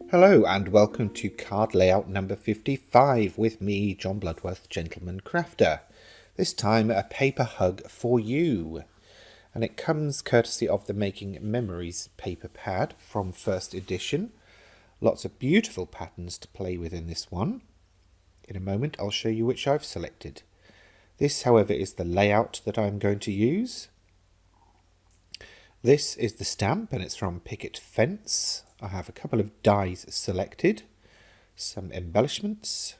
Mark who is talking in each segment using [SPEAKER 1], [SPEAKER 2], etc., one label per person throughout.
[SPEAKER 1] Hello and welcome to card layout number 55 with me, John Bloodworth, Gentleman Crafter. This time a paper hug for you. And it comes courtesy of the Making Memories paper pad from first edition. Lots of beautiful patterns to play with in this one. In a moment I'll show you which I've selected. This, however, is the layout that I'm going to use. This is the stamp and it's from Picket Fence. I have a couple of dies selected, some embellishments,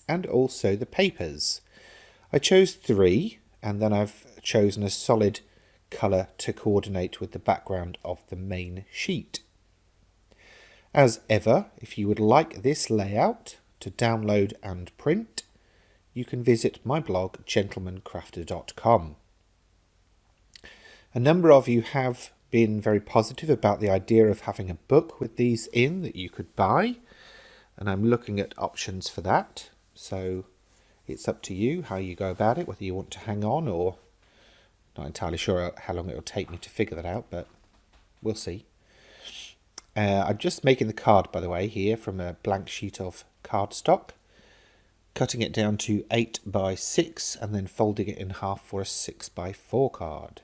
[SPEAKER 1] and also the papers. I chose 3, and then I've chosen a solid colour to coordinate with the background of the main sheet. As ever, if you would like this layout to download and print, you can visit my blog gentlemancrafter.com. A number of you have been very positive about the idea of having a book with these in that you could buy, and I'm looking at options for that, so it's up to you how you go about it, whether you want to hang on or not entirely sure how long it will take me to figure that out, but we'll see. I'm just making the card, by the way, here from a blank sheet of cardstock, cutting it down to 8 by 6 and then folding it in half for a 6 by 4 card.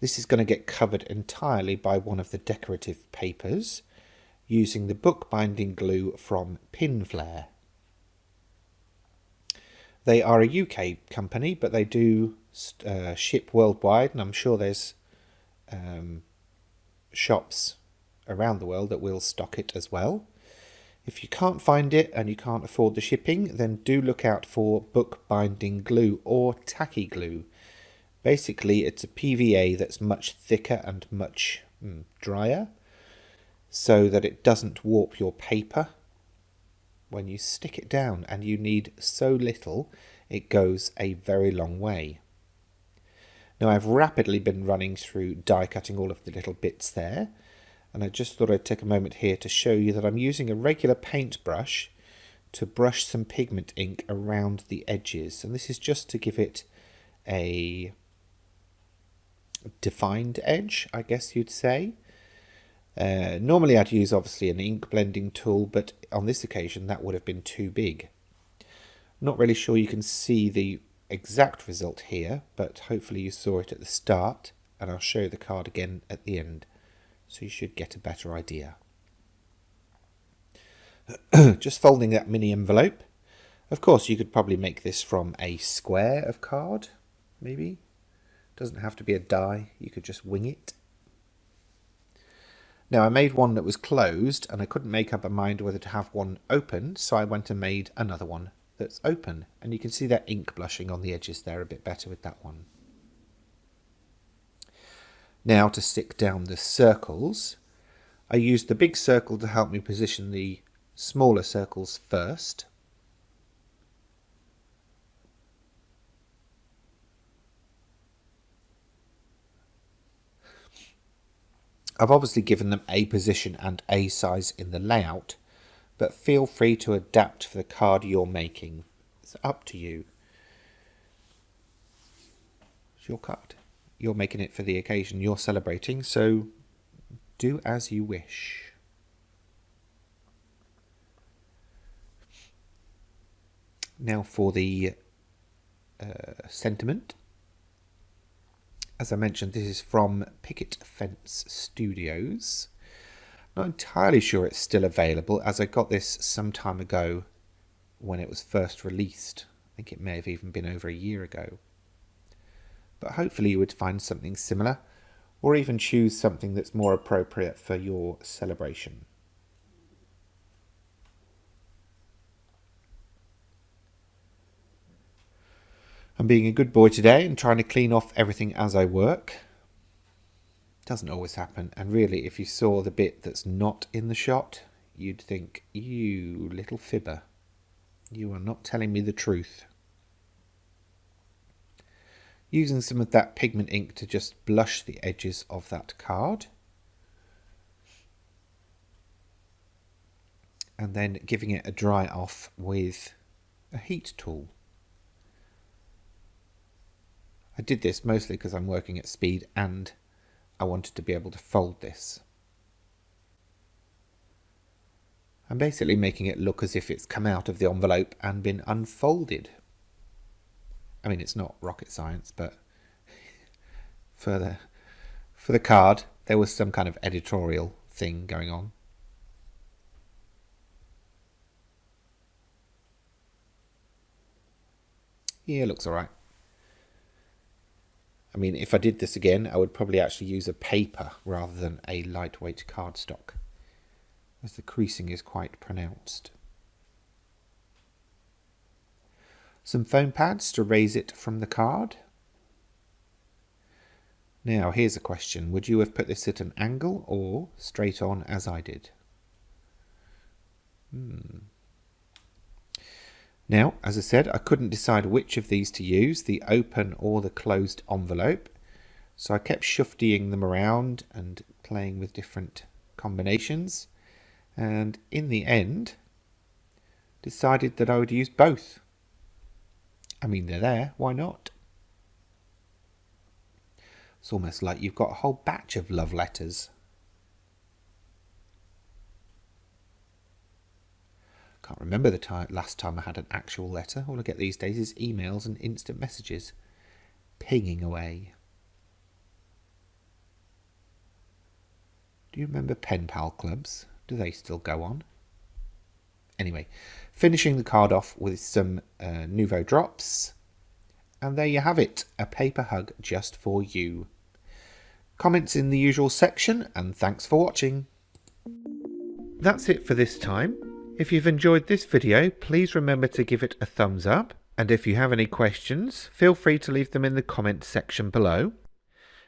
[SPEAKER 1] This is going to get covered entirely by one of the decorative papers using the bookbinding glue from Pinflair. They are a UK company, but they do ship worldwide, and I'm sure there's shops around the world that will stock it as well. If you can't find it and you can't afford the shipping, then do look out for bookbinding glue or tacky glue. Basically, it's a PVA that's much thicker and much drier, so that it doesn't warp your paper when you stick it down, and you need so little, it goes a very long way. Now, I've rapidly been running through die cutting all of the little bits there, and I just thought I'd take a moment here to show you that I'm using a regular paintbrush to brush some pigment ink around the edges, and this is just to give it a defined edge, I guess you'd say. Normally I'd use obviously an ink blending tool, but on this occasion that would have been too big. Not really sure you can see the exact result here, but hopefully you saw it at the start, and I'll show you the card again at the end, so you should get a better idea. Just folding that mini envelope. Of course you could probably make this from a square of card, maybe. Doesn't have to be a die, you could just wing it. Now, I made one that was closed and I couldn't make up my mind whether to have one open, so I went and made another one that's open, and you can see that ink blushing on the edges there a bit better with that one. Now, to stick down the circles, I used the big circle to help me position the smaller circles first. I've obviously given them a position and a size in the layout, but feel free to adapt for the card you're making. It's up to you. It's your card. You're making it for the occasion you're celebrating, so do as you wish. Now for the sentiment. As I mentioned, this is from Picket Fence Studios. Not entirely sure it's still available, as I got this some time ago when it was first released. I think it may have even been over a year ago. But hopefully you would find something similar, or even choose something that's more appropriate for your celebration. I'm being a good boy today and trying to clean off everything as I work. Doesn't always happen, and really if you saw the bit that's not in the shot, you'd think, you little fibber, you are not telling me the truth. Using some of that pigment ink to just blush the edges of that card. And then giving it a dry off with a heat tool. I did this mostly because I'm working at speed and I wanted to be able to fold this. I'm basically making it look as if it's come out of the envelope and been unfolded. I mean, it's not rocket science, but for the card, there was some kind of editorial thing going on. Yeah, it looks alright. I mean, if I did this again, I would probably actually use a paper rather than a lightweight cardstock, as the creasing is quite pronounced. Some foam pads to raise it from the card. Now, here's a question. Would you have put this at an angle or straight on as I did? Now, as I said, I couldn't decide which of these to use, the open or the closed envelope. So I kept shifting them around and playing with different combinations. And in the end, decided that I would use both. I mean, they're there, why not? It's almost like you've got a whole batch of love letters. Can't remember the last time I had an actual letter. All I get these days is emails and instant messages. Pinging away. Do you remember pen pal clubs? Do they still go on? Anyway, finishing the card off with some Nouveau drops. And there you have it, a paper hug just for you. Comments in the usual section, and thanks for watching. That's it for this time. If you've enjoyed this video, please remember to give it a thumbs up. And if you have any questions, feel free to leave them in the comments section below.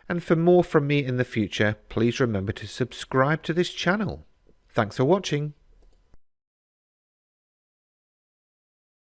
[SPEAKER 1] And for more from me in the future, please remember to subscribe to this channel. Thanks for watching.